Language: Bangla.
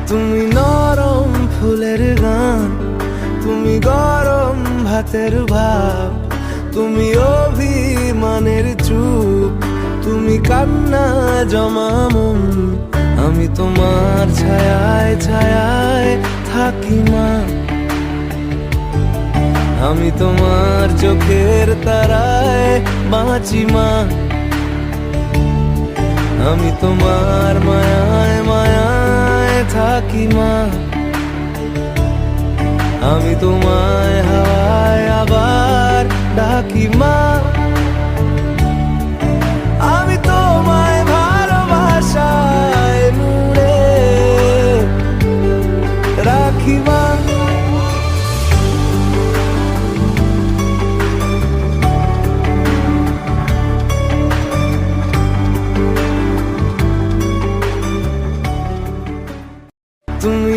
তুমি নরম ফুলের গান, তুমি গরম ভাতের ভাব, তুমি অভিমানের চুপ, তুমি কান্না জমা মন। আমি তোমার ছায়ায় ছায়ায় থাকি মা, আমি তোমার চোখের তারায় বাঁচি মা, আমি তোমার মায়ায় মায়ায় থাকি মা, আমি তোমায় হাওয়ায় আবার ডাকি মা, আমি তোমায় ভালোবাসায় মুড়ে রাখি মা। তুমি